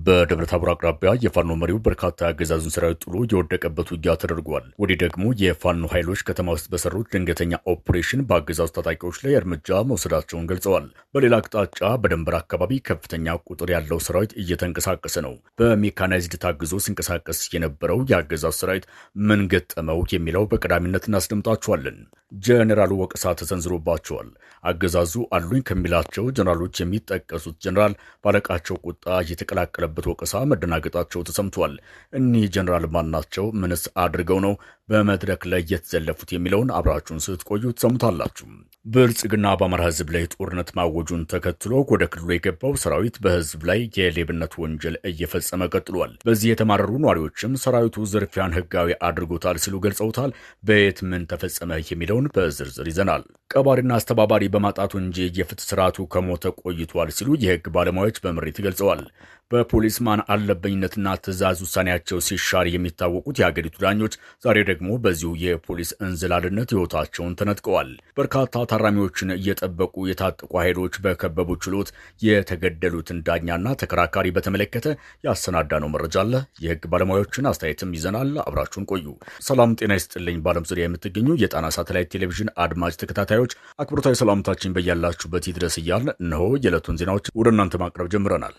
በደብረ ታቦር አቅራቢያ የፋኖ መሪው በርካታ አገዛዙን ሰራዊት ጥሎ የወደቀበት ውጊያ ተደርጓል። ወዲህ ደግሞ የፋኖ ኃይሎች ከተማ ውስጥ በሰሩት ድንገተኛ ኦፕሬሽን በአገዛዙ ታጣቂዎች ላይ እርምጃ መውሰዳቸውን ገልጸዋል። በሌላ አቅጣጫ በደንበር አካባቢ ከፍተኛ ቁጥር ያለው ሰራዊት እየተንቀሳቀሰ ነው። በሜካናይዝድ ታግዞ ሲንቀሳቀስ የነበረው የአገዛዙ ሰራዊት ምን ገጠመው የሚለው በቀዳሚነት እናስደምጣችኋለን። ጀነራሉ ወቀሳ ተሰንዝሮባቸዋል። አገዛዙ አሉኝ ከሚላቸው ጀነራሎች የሚጠቀሱት ጀነራል ባለቃቸው ቁጣ የተቀላቀለበት ወቀሳ መደናገጣቸው ተሰምቷል። እኒህ ጀነራል ማን ናቸው? ምንስ አድርገው ነው በመድረክ ላይ የተዘለፉት የሚለውን አብራችሁን ስትቆዩ ትሰሙታላችሁ። ብልጽግና በአማራ ሕዝብ ላይ ጦርነት ማወጁን ተከትሎ ወደ ክልሉ የገባው ሰራዊት በሕዝብ ላይ የሌብነት ወንጀል እየፈጸመ ቀጥሏል። በዚህ የተማረሩ ነዋሪዎችም ሰራዊቱ ዝርፊያን ሕጋዊ አድርጎታል ሲሉ ገልጸውታል። በየት ምን ተፈጸመ የሚለውን በዝርዝር ይዘናል። ቀባሪና አስተባባሪ በማጣቱ እንጂ የፍትህ ስርዓቱ ከሞተ ቆይቷል ሲሉ የህግ ባለሙያዎች በምሬት ገልጸዋል። በፖሊስ ማን አለበኝነትና ትዕዛዝ ውሳኔያቸው ሲሻር የሚታወቁት የአገሪቱ ዳኞች ዛሬ ደግሞ በዚሁ የፖሊስ እንዝላልነት ህይወታቸውን ተነጥቀዋል። በርካታ ታራሚዎችን እየጠበቁ የታጠቁ ኃይሎች በከበቡ ችሎት የተገደሉትን ዳኛና ተከራካሪ በተመለከተ ያሰናዳነው መረጃ አለ። የህግ ባለሙያዎችን አስተያየትም ይዘናል። አብራችሁን ቆዩ። ሰላም ጤና ይስጥልኝ። በዓለም ዙሪያ የምትገኙ የጣና ሳተላይት ቴሌቪዥን አድማጭ ተከታታዮች አክብሮታዊ ሰላምታችን በያላችሁበት ይድረስ እያልን እነሆ የዕለቱን ዜናዎች ወደ እናንተ ማቅረብ ጀምረናል።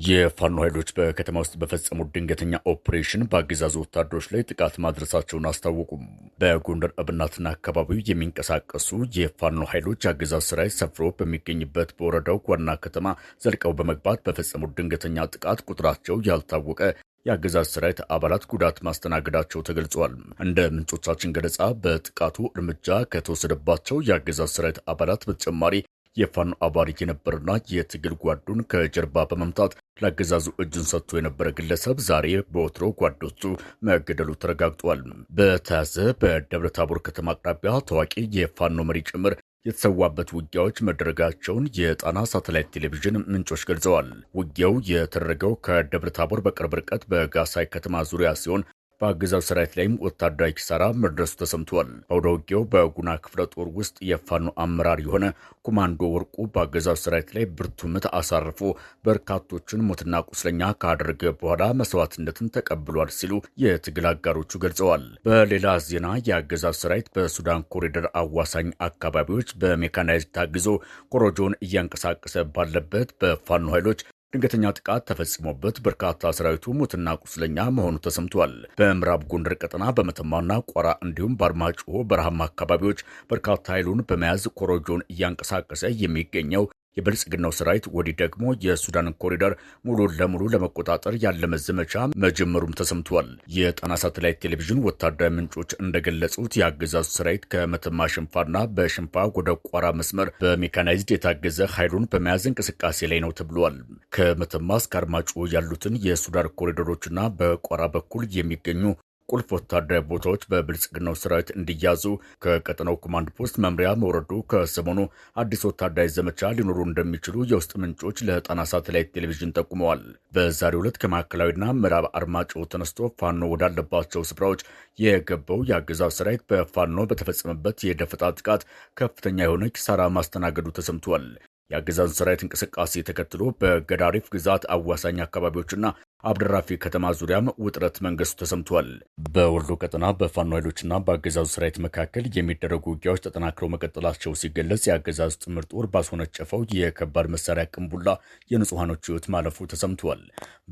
የፋኖ ኃይሎች በከተማ ውስጥ በፈጸሙት ድንገተኛ ኦፕሬሽን በአገዛዙ ወታደሮች ላይ ጥቃት ማድረሳቸውን አስታወቁም። በጎንደር እብናትና አካባቢው የሚንቀሳቀሱ የፋኖ ኃይሎች አገዛዝ ሰራዊት ሰፍሮ በሚገኝበት በወረዳው ዋና ከተማ ዘልቀው በመግባት በፈጸሙት ድንገተኛ ጥቃት ቁጥራቸው ያልታወቀ የአገዛዝ ሰራዊት አባላት ጉዳት ማስተናገዳቸው ተገልጿል። እንደ ምንጮቻችን ገለጻ በጥቃቱ እርምጃ ከተወሰደባቸው የአገዛዝ ሰራዊት አባላት በተጨማሪ የፋኖ አባሪ የነበረና የትግል ጓዱን ከጀርባ በመምታት ለአገዛዙ እጁን ሰጥቶ የነበረ ግለሰብ ዛሬ በወትሮ ጓዶቹ መገደሉ ተረጋግጧል። በተያዘ በደብረ ታቦር ከተማ አቅራቢያ ታዋቂ የፋኖ መሪ ጭምር የተሰዋበት ውጊያዎች መደረጋቸውን የጣና ሳተላይት ቴሌቪዥን ምንጮች ገልጸዋል። ውጊያው የተደረገው ከደብረ ታቦር በቅርብ ርቀት በጋሳይ ከተማ ዙሪያ ሲሆን በአገዛዙ ሰራዊት ላይም ወታደራዊ ኪሳራ መድረሱ ተሰምቷል። አውደ ውጊያው በጉና ክፍለ ጦር ውስጥ የፋኖ አመራር የሆነ ኮማንዶ ወርቁ በአገዛዙ ሰራዊት ላይ ብርቱ ምት አሳርፎ በርካቶችን ሞትና ቁስለኛ ካደረገ በኋላ መስዋዕትነትን ተቀብሏል ሲሉ የትግል አጋሮቹ ገልጸዋል። በሌላ ዜና የአገዛዙ ሰራዊት በሱዳን ኮሪደር አዋሳኝ አካባቢዎች በሜካናይዝድ ታግዞ ኮሮጆን እያንቀሳቀሰ ባለበት በፋኖ ኃይሎች ድንገተኛ ጥቃት ተፈጽሞበት በርካታ ሰራዊቱ ሙትና ቁስለኛ መሆኑ ተሰምቷል። በምዕራብ ጎንደር ቀጠና በመተማና ቋራ እንዲሁም በአርማጭሆ በረሃማ አካባቢዎች በርካታ ኃይሉን በመያዝ ኮሮጆን እያንቀሳቀሰ የሚገኘው የብልጽግናው ሰራዊት ወዲህ ደግሞ የሱዳንን ኮሪደር ሙሉ ለሙሉ ለመቆጣጠር ያለመ ዘመቻ መጀመሩም ተሰምቷል። የጣና ሳተላይት ቴሌቪዥን ወታደራዊ ምንጮች እንደገለጹት የአገዛዙ ሰራዊት ከመተማ ሽንፋና በሽንፋ ወደ ቋራ መስመር በሜካናይዝድ የታገዘ ኃይሉን በመያዝ እንቅስቃሴ ላይ ነው ተብሏል። ከመተማ እስከ አርማጭሆ ያሉትን የሱዳን ኮሪደሮችና በቋራ በኩል የሚገኙ ቁልፍ ወታደራዊ ቦታዎች በብልጽግናው ሰራዊት እንዲያዙ ከቀጠናው ኮማንድ ፖስት መምሪያ መውረዱ ከሰሞኑ አዲስ ወታደራዊ ዘመቻ ሊኖሩ እንደሚችሉ የውስጥ ምንጮች ለጣና ሳተላይት ቴሌቪዥን ጠቁመዋል። በዛሬው ዕለት ከማዕከላዊና ምዕራብ አርማጭሆ ተነስቶ ፋኖ ወዳለባቸው ስፍራዎች የገባው የአገዛዙ ሰራዊት በፋኖ በተፈጸመበት የደፈጣ ጥቃት ከፍተኛ የሆነ ኪሳራ ማስተናገዱ ተሰምቷል። የአገዛዙ ሰራዊት እንቅስቃሴ ተከትሎ በገዳሪፍ ግዛት አዋሳኝ አካባቢዎችና አብደራፊ ከተማ ዙሪያም ውጥረት መንገሱ ተሰምቷል። በወሎ ቀጠና በፋኖ ኃይሎችና በአገዛዙ ሰራዊት መካከል የሚደረጉ ውጊያዎች ተጠናክረው መቀጠላቸው ሲገለጽ የአገዛዙ ጥምር ጦር ባስወነጨፈው የከባድ መሳሪያ ቅንቡላ የንጹሐኖች ሕይወት ማለፉ ተሰምቷል።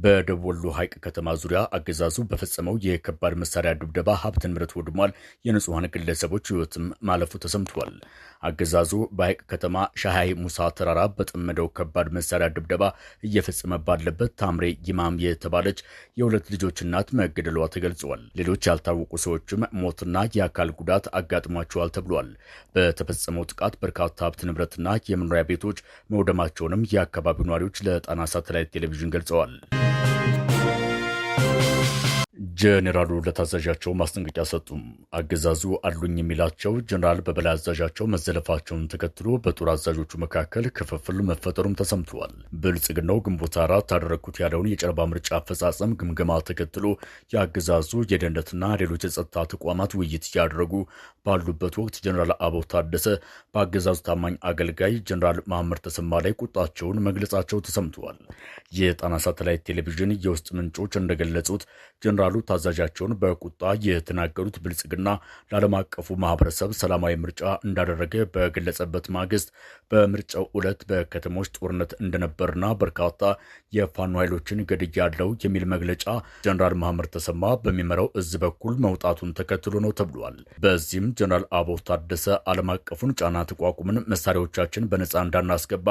በደቡብ ወሎ ሐይቅ ከተማ ዙሪያ አገዛዙ በፈጸመው የከባድ መሳሪያ ድብደባ ሀብት ንብረት ወድሟል። የንጹሐን ግለሰቦች ሕይወትም ማለፉ ተሰምቷል። አገዛዙ በሐይቅ ከተማ ሻሃይ ሙሳ ተራራ በጠመደው ከባድ መሳሪያ ድብደባ እየፈጸመ ባለበት ታምሬ ይማም የተባለች የሁለት ልጆች እናት መገደሏ ተገልጿል። ሌሎች ያልታወቁ ሰዎችም ሞትና የአካል ጉዳት አጋጥሟቸዋል ተብሏል። በተፈጸመው ጥቃት በርካታ ሀብት ንብረትና የመኖሪያ ቤቶች መውደማቸውንም የአካባቢው ነዋሪዎች ለጣና ሳተላይት ቴሌቪዥን ገልጸዋል። ጄኔራሉ ለታዛዣቸው ማስጠንቀቂያ ሰጡ። አገዛዙ አሉኝ የሚላቸው ጄኔራል በበላይ አዛዣቸው መዘለፋቸውን ተከትሎ በጦር አዛዦቹ መካከል ክፍፍል መፈጠሩም ተሰምተዋል። ብልጽግናው ግንቦት 4 አደረግኩት ያለውን የጨረባ ምርጫ አፈጻጸም ግምገማ ተከትሎ የአገዛዙ የደህንነትና ሌሎች የጸጥታ ተቋማት ውይይት እያደረጉ ባሉበት ወቅት ጄኔራል አበባው ታደሰ በአገዛዙ ታማኝ አገልጋይ ጄኔራል መሐመድ ተሰማ ላይ ቁጣቸውን መግለጻቸው ተሰምተዋል። የጣና ሳተላይት ቴሌቪዥን የውስጥ ምንጮች እንደገለጹት ጄኔራሉ ታዛዣቸውን በቁጣ የተናገሩት ብልጽግና ለዓለም አቀፉ ማህበረሰብ ሰላማዊ ምርጫ እንዳደረገ በገለጸበት ማግስት በምርጫው ዕለት በከተሞች ጦርነት እንደነበርና በርካታ የፋኖ ኃይሎችን ገድያለው የሚል መግለጫ ጄኔራል መሐመድ ተሰማ በሚመራው እዝ በኩል መውጣቱን ተከትሎ ነው ተብሏል። በዚህም ጄኔራል አበባው ታደሰ ዓለም አቀፉን ጫና ተቋቁመን መሳሪያዎቻችን በነፃ እንዳናስገባ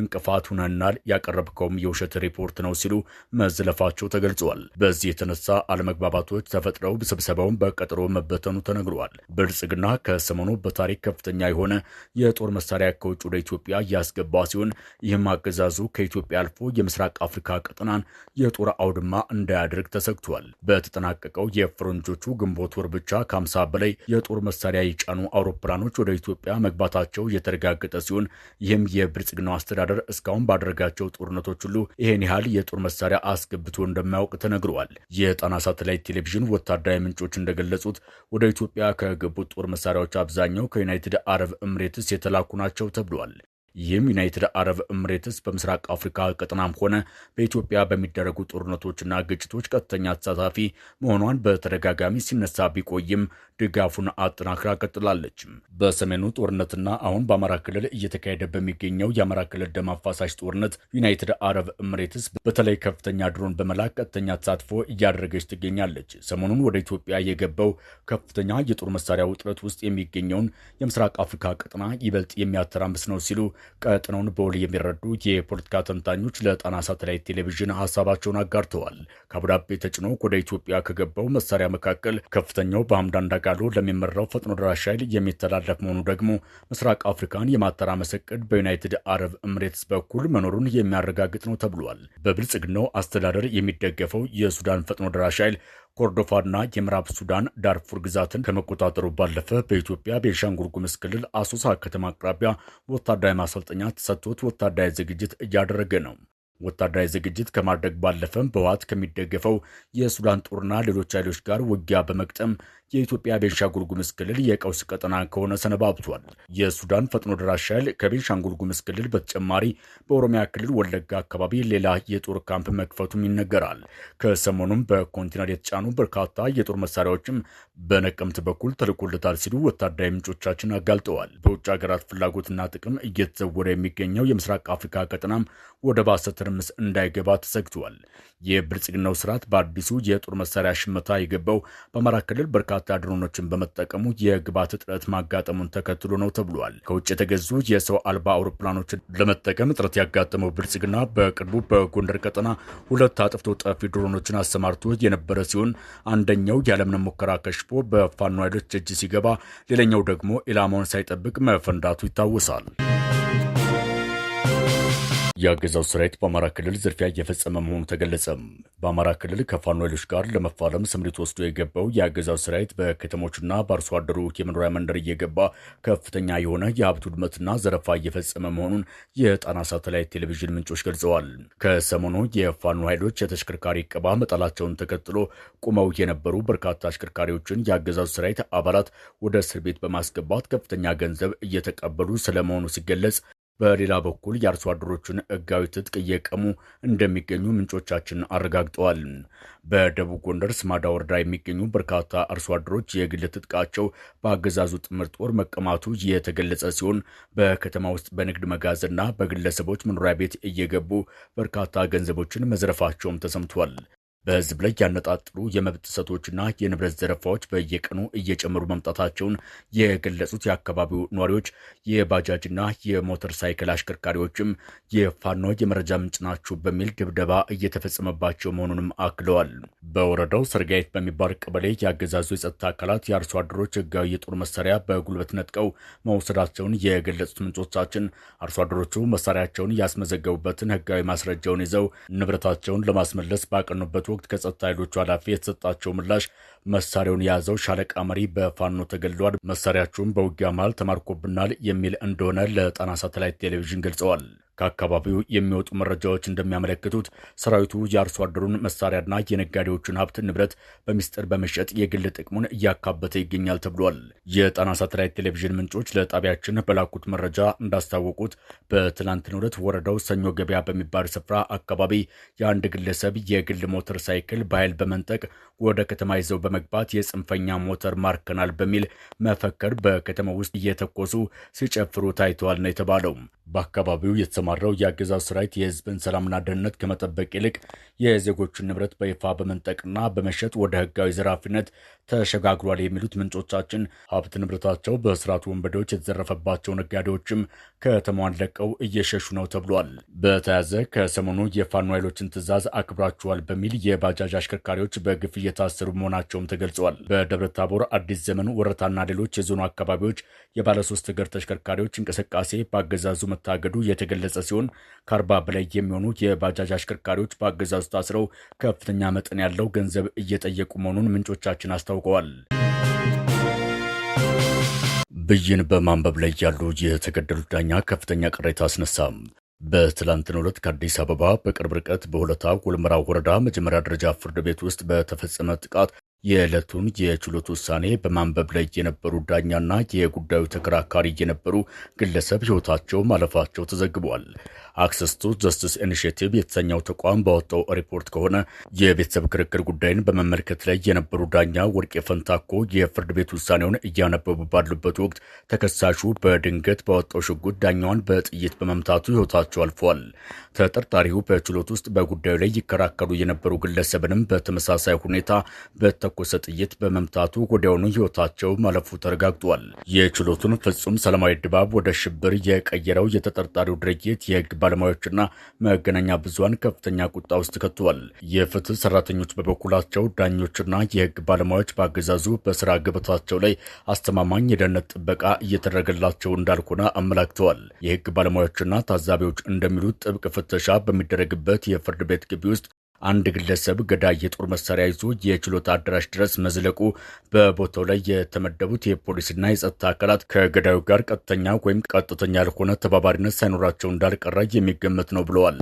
እንቅፋት ሆነናል፣ ያቀረብከውም የውሸት ሪፖርት ነው ሲሉ መዝለፋቸው ተገልጿል። በዚህ የተነሳ አለመግባባቶች ተፈጥረው ስብሰባውን በቀጠሮ መበተኑ ተነግሯል። ብልጽግና ከሰሞኑ በታሪክ ከፍተኛ የሆነ የጦር መሳሪያ ከውጭ ወደ ኢትዮጵያ እያስገባ ሲሆን ይህም አገዛዙ ከኢትዮጵያ አልፎ የምስራቅ አፍሪካ ቀጠናን የጦር አውድማ እንዳያደርግ ተሰግቷል። በተጠናቀቀው የፈረንጆቹ ግንቦት ወር ብቻ ከ50 በላይ የጦር መሳሪያ የጫኑ አውሮፕላኖች ወደ ኢትዮጵያ መግባታቸው የተረጋገጠ ሲሆን ይህም የብልጽግናው አስተዳደር እስካሁን ባደረጋቸው ጦርነቶች ሁሉ ይህን ያህል የጦር መሳሪያ አስገብቶ እንደማያውቅ ተነግሯል። የጣና ሳተላይት ቴሌቪዥን ወታደራዊ ምንጮች እንደገለጹት ወደ ኢትዮጵያ ከገቡት ጦር መሳሪያዎች አብዛኛው ከዩናይትድ አረብ ኤምሬትስ የተላኩ ናቸው ተብሏል። ይህም ዩናይትድ አረብ ኤምሬትስ በምስራቅ አፍሪካ ቀጠናም ሆነ በኢትዮጵያ በሚደረጉ ጦርነቶችና ግጭቶች ቀጥተኛ ተሳታፊ መሆኗን በተደጋጋሚ ሲነሳ ቢቆይም ድጋፉን አጠናክራ ቀጥላለች። በሰሜኑ ጦርነትና አሁን በአማራ ክልል እየተካሄደ በሚገኘው የአማራ ክልል ደም አፋሳሽ ጦርነት ዩናይትድ አረብ ኤምሬትስ በተለይ ከፍተኛ ድሮን በመላክ ቀጥተኛ ተሳትፎ እያደረገች ትገኛለች። ሰሞኑን ወደ ኢትዮጵያ የገባው ከፍተኛ የጦር መሳሪያ ውጥረት ውስጥ የሚገኘውን የምስራቅ አፍሪካ ቀጠና ይበልጥ የሚያተራምስ ነው ሲሉ ቀጠናውን በውል የሚረዱ የፖለቲካ ተንታኞች ለጣና ሳተላይት ቴሌቪዥን ሀሳባቸውን አጋርተዋል። ከአቡዳቢ ተጭኖ ወደ ኢትዮጵያ ከገባው መሳሪያ መካከል ከፍተኛው በሐምዳን ዳጋሎ ለሚመራው ፈጥኖ ደራሽ ኃይል የሚተላለፍ መሆኑ ደግሞ ምስራቅ አፍሪካን የማተራመስ ዕቅድ በዩናይትድ አረብ ኤምሬትስ በኩል መኖሩን የሚያረጋግጥ ነው ተብሏል። በብልጽግናው አስተዳደር የሚደገፈው የሱዳን ፈጥኖ ደራሽ ኃይል ኮርዶፋና የምዕራብ ሱዳን ዳርፉር ግዛትን ከመቆጣጠሩ ባለፈ በኢትዮጵያ ቤንሻንጉል ጉሙዝ ክልል አሶሳ ከተማ አቅራቢያ ወታደራዊ ማሰልጠኛ ተሰጥቶት ወታደራዊ ዝግጅት እያደረገ ነው። ወታደራዊ ዝግጅት ከማድረግ ባለፈም በህወሓት ከሚደገፈው የሱዳን ጦርና ሌሎች ኃይሎች ጋር ውጊያ በመቅጠም የኢትዮጵያ ቤንሻንጉል ጉሙዝ ክልል የቀውስ ቀጠና ከሆነ ሰነባብቷል። የሱዳን ፈጥኖ ደራሽ ኃይል ከቤንሻንጉል ጉሙዝ ክልል በተጨማሪ በኦሮሚያ ክልል ወለጋ አካባቢ ሌላ የጦር ካምፕ መክፈቱም ይነገራል። ከሰሞኑም በኮንቴነር የተጫኑ በርካታ የጦር መሳሪያዎችም በነቀምት በኩል ተልኮለታል ሲሉ ወታደራዊ ምንጮቻችን አጋልጠዋል። በውጭ ሀገራት ፍላጎትና ጥቅም እየተዘወረ የሚገኘው የምስራቅ አፍሪካ ቀጠናም ወደ ባሰ ትርምስ እንዳይገባ ተሰግቷል። የብልጽግናው ስርዓት በአዲሱ የጦር መሳሪያ ሽመታ የገባው በአማራ ክልል በርካታ ድሮኖችን በመጠቀሙ የግብዓት እጥረት ማጋጠሙን ተከትሎ ነው ተብሏል። ከውጭ የተገዙ የሰው አልባ አውሮፕላኖችን ለመጠቀም እጥረት ያጋጠመው ብልጽግና በቅርቡ በጎንደር ቀጠና 2 አጥፍቶ ጠፊ ድሮኖችን አሰማርቶ የነበረ ሲሆን አንደኛው ያለምንም ሙከራ ከሽፎ በፋኖ ኃይሎች እጅ ሲገባ፣ ሌላኛው ደግሞ ኢላማውን ሳይጠብቅ መፈንዳቱ ይታወሳል። የአገዛዙ ሰራዊት በአማራ ክልል ዝርፊያ እየፈጸመ መሆኑ ተገለጸ። በአማራ ክልል ከፋኖ ኃይሎች ጋር ለመፋለም ስምሪት ወስዶ የገባው የአገዛዙ ሰራዊት በከተሞችና በአርሶ አደሩ የመኖሪያ መንደር እየገባ ከፍተኛ የሆነ የሀብት ውድመትና ዘረፋ እየፈጸመ መሆኑን የጣና ሳተላይት ቴሌቪዥን ምንጮች ገልጸዋል። ከሰሞኑ የፋኖ ኃይሎች የተሽከርካሪ ዕቀባ መጣላቸውን ተከትሎ ቁመው የነበሩ በርካታ አሽከርካሪዎችን የአገዛዙ ሰራዊት አባላት ወደ እስር ቤት በማስገባት ከፍተኛ ገንዘብ እየተቀበሉ ስለመሆኑ ሲገለጽ፣ በሌላ በኩል የአርሶ አደሮችን ሕጋዊ ትጥቅ እየቀሙ እንደሚገኙ ምንጮቻችን አረጋግጠዋል። በደቡብ ጎንደር ስማዳ ወረዳ የሚገኙ በርካታ አርሶ አደሮች የግል ትጥቃቸው በአገዛዙ ጥምር ጦር መቀማቱ የተገለጸ ሲሆን በከተማ ውስጥ በንግድ መጋዘንና በግለሰቦች መኖሪያ ቤት እየገቡ በርካታ ገንዘቦችን መዝረፋቸውም ተሰምቷል። በህዝብ ላይ ያነጣጠሩ የመብት ጥሰቶችና የንብረት ዘረፋዎች በየቀኑ እየጨመሩ መምጣታቸውን የገለጹት የአካባቢው ነዋሪዎች የባጃጅና የሞተር ሳይክል አሽከርካሪዎችም የፋኖ የመረጃ ምንጭ ናቸው በሚል ድብደባ እየተፈጸመባቸው መሆኑንም አክለዋል። በወረዳው ሰርጋይት በሚባል ቀበሌ ያገዛዙ የጸጥታ አካላት የአርሶ አደሮች ህጋዊ የጦር መሳሪያ በጉልበት ነጥቀው መውሰዳቸውን የገለጹት ምንጮቻችን አርሶ አደሮቹ መሳሪያቸውን ያስመዘገቡበትን ህጋዊ ማስረጃውን ይዘው ንብረታቸውን ለማስመለስ ባቀኑበት ወቅት ከጸጥታ ኃይሎቹ ኃላፊ የተሰጣቸው ምላሽ መሳሪያውን የያዘው ሻለቃ መሪ በፋኖ ተገድሏል፣ መሳሪያቸውን በውጊያ መሃል ተማርኮብናል የሚል እንደሆነ ለጣና ሳተላይት ቴሌቪዥን ገልጸዋል። ከአካባቢው የሚወጡ መረጃዎች እንደሚያመለክቱት ሰራዊቱ የአርሶ አደሩን መሳሪያና የነጋዴዎችን ሀብት ንብረት በሚስጥር በመሸጥ የግል ጥቅሙን እያካበተ ይገኛል ተብሏል። የጣና ሳተላይት ቴሌቪዥን ምንጮች ለጣቢያችን በላኩት መረጃ እንዳስታወቁት በትናንትናው ዕለት ወረዳው ሰኞ ገበያ በሚባል ስፍራ አካባቢ የአንድ ግለሰብ የግል ሞተር ሳይክል በኃይል በመንጠቅ ወደ ከተማ ይዘው በመግባት የጽንፈኛ ሞተር ማርከናል በሚል መፈክር በከተማ ውስጥ እየተኮሱ ሲጨፍሩ ታይተዋል ነው የተባለው። በአካባቢው የተሰማራው የአገዛዙ ሰራዊት የህዝብን ሰላምና ደህንነት ከመጠበቅ ይልቅ የዜጎችን ንብረት በይፋ በመንጠቅና በመሸጥ ወደ ህጋዊ ዘራፊነት ተሸጋግሯል የሚሉት ምንጮቻችን ሀብት ንብረታቸው በስርዓቱ ወንበዴዎች የተዘረፈባቸው ነጋዴዎችም ከተማዋን ለቀው እየሸሹ ነው ተብሏል። በተያያዘ ከሰሞኑ የፋኖ ኃይሎችን ትዕዛዝ አክብራችኋል በሚል የባጃጅ አሽከርካሪዎች በግፍ እየታሰሩ መሆናቸውም ተገልጿል። በደብረ ታቦር፣ አዲስ ዘመን፣ ወረታና ሌሎች የዞኑ አካባቢዎች የባለሶስት እግር ተሽከርካሪዎች እንቅስቃሴ በአገዛዙ መታገዱ የተገለጸ ሲሆን ከ40 በላይ የሚሆኑ የባጃጅ አሽከርካሪዎች በአገዛዙ ታስረው ከፍተኛ መጠን ያለው ገንዘብ እየጠየቁ መሆኑን ምንጮቻችን አስታውቀዋል። ብይን በማንበብ ላይ ያሉ የተገደሉት ዳኛ ከፍተኛ ቅሬታ አስነሳ። በትላንትናው ዕለት ከአዲስ አበባ በቅርብ ርቀት በሆለታ ጎልመራ ወረዳ መጀመሪያ ደረጃ ፍርድ ቤት ውስጥ በተፈጸመ ጥቃት የዕለቱን የችሎት ውሳኔ በማንበብ ላይ የነበሩ ዳኛና የጉዳዩ ተከራካሪ የነበሩ ግለሰብ ሕይወታቸው ማለፋቸው ተዘግቧል። አክሰስ ቱ ጀስቲስ ኢኒሼቲቭ የተሰኘው ተቋም ባወጣው ሪፖርት ከሆነ የቤተሰብ ክርክር ጉዳይን በመመልከት ላይ የነበሩ ዳኛ ወርቄ ፈንታኮ የፍርድ ቤት ውሳኔውን እያነበቡ ባሉበት ወቅት ተከሳሹ በድንገት ባወጣው ሽጉጥ ዳኛዋን በጥይት በመምታቱ ሕይወታቸው አልፏል። ተጠርጣሪው በችሎት ውስጥ በጉዳዩ ላይ ይከራከሩ የነበሩ ግለሰብንም በተመሳሳይ ሁኔታ በተኮሰ ጥይት በመምታቱ ወዲያውኑ ሕይወታቸው ማለፉ ተረጋግጧል። የችሎቱን ፍጹም ሰላማዊ ድባብ ወደ ሽብር የቀየረው የተጠርጣሪው ድርጊት የህግ ባለሙያዎችና መገናኛ ብዙሃን ከፍተኛ ቁጣ ውስጥ ከቷል። የፍትህ ሰራተኞች በበኩላቸው ዳኞችና የህግ ባለሙያዎች በአገዛዙ በስራ ገበታቸው ላይ አስተማማኝ የደህንነት ጥበቃ እየተደረገላቸው እንዳልሆነ አመላክተዋል። የህግ ባለሙያዎችና ታዛቢዎች እንደሚሉት ጥብቅ ፍተሻ በሚደረግበት የፍርድ ቤት ግቢ ውስጥ አንድ ግለሰብ ገዳይ የጦር መሳሪያ ይዞ የችሎት አዳራሽ ድረስ መዝለቁ በቦታው ላይ የተመደቡት የፖሊስና የጸጥታ አካላት ከገዳዩ ጋር ቀጥተኛ ወይም ቀጥተኛ ያልሆነ ተባባሪነት ሳይኖራቸው እንዳልቀረ የሚገመት ነው ብለዋል።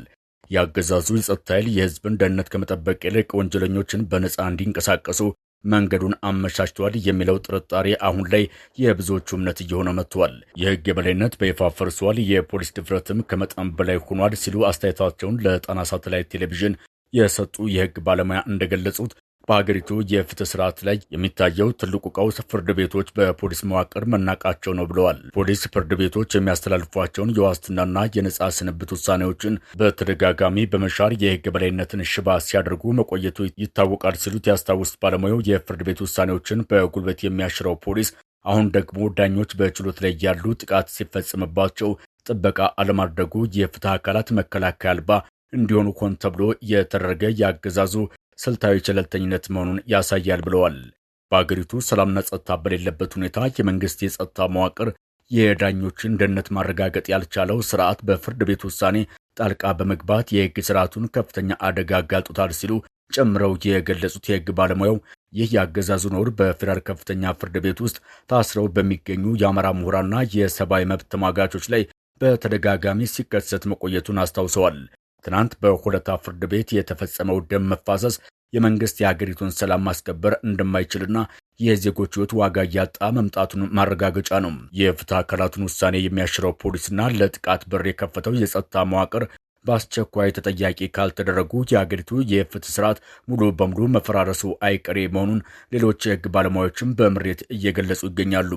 የአገዛዙ የጸጥታ ኃይል የህዝብን ደህንነት ከመጠበቅ ይልቅ ወንጀለኞችን በነጻ እንዲንቀሳቀሱ መንገዱን አመቻችቷል የሚለው ጥርጣሬ አሁን ላይ የብዙዎቹ እምነት እየሆነ መጥቷል። የህግ የበላይነት በይፋ ፈርሷል፣ የፖሊስ ድፍረትም ከመጠን በላይ ሆኗል ሲሉ አስተያየታቸውን ለጣና ሳተላይት ቴሌቪዥን የሰጡ የህግ ባለሙያ እንደገለጹት በሀገሪቱ የፍትህ ስርዓት ላይ የሚታየው ትልቁ ቀውስ ፍርድ ቤቶች በፖሊስ መዋቅር መናቃቸው ነው ብለዋል። ፖሊስ ፍርድ ቤቶች የሚያስተላልፏቸውን የዋስትናና የነጻ ስንብት ውሳኔዎችን በተደጋጋሚ በመሻር የህግ የበላይነትን ሽባ ሲያደርጉ መቆየቱ ይታወቃል ሲሉት ያስታውሱት ባለሙያው የፍርድ ቤት ውሳኔዎችን በጉልበት የሚያሽረው ፖሊስ አሁን ደግሞ ዳኞች በችሎት ላይ ያሉ ጥቃት ሲፈጸምባቸው ጥበቃ አለማድረጉ የፍትህ አካላት መከላከያ አልባ እንዲሆኑ ሆን ተብሎ የተደረገ የአገዛዙ ስልታዊ ቸለልተኝነት መሆኑን ያሳያል ብለዋል። በአገሪቱ ሰላምና ጸጥታ በሌለበት ሁኔታ የመንግስት የጸጥታ መዋቅር የዳኞችን ደህንነት ማረጋገጥ ያልቻለው ስርዓት በፍርድ ቤት ውሳኔ ጣልቃ በመግባት የህግ ስርዓቱን ከፍተኛ አደጋ አጋልጦታል ሲሉ ጨምረው የገለጹት የህግ ባለሙያው ይህ የአገዛዙ ኖር በፌዴራል ከፍተኛ ፍርድ ቤት ውስጥ ታስረው በሚገኙ የአማራ ምሁራንና የሰብአዊ መብት ተሟጋቾች ላይ በተደጋጋሚ ሲከሰት መቆየቱን አስታውሰዋል። ትናንት በሆለታ ፍርድ ቤት የተፈጸመው ደም መፋሰስ የመንግስት የሀገሪቱን ሰላም ማስከበር እንደማይችልና የዜጎች ህይወት ዋጋ እያጣ መምጣቱን ማረጋገጫ ነው። የፍትህ አካላቱን ውሳኔ የሚያሽረው ፖሊስና ለጥቃት በር የከፈተው የጸጥታ መዋቅር በአስቸኳይ ተጠያቂ ካልተደረጉ የሀገሪቱ የፍትህ ስርዓት ሙሉ በሙሉ መፈራረሱ አይቀሬ መሆኑን ሌሎች የህግ ባለሙያዎችም በምሬት እየገለጹ ይገኛሉ።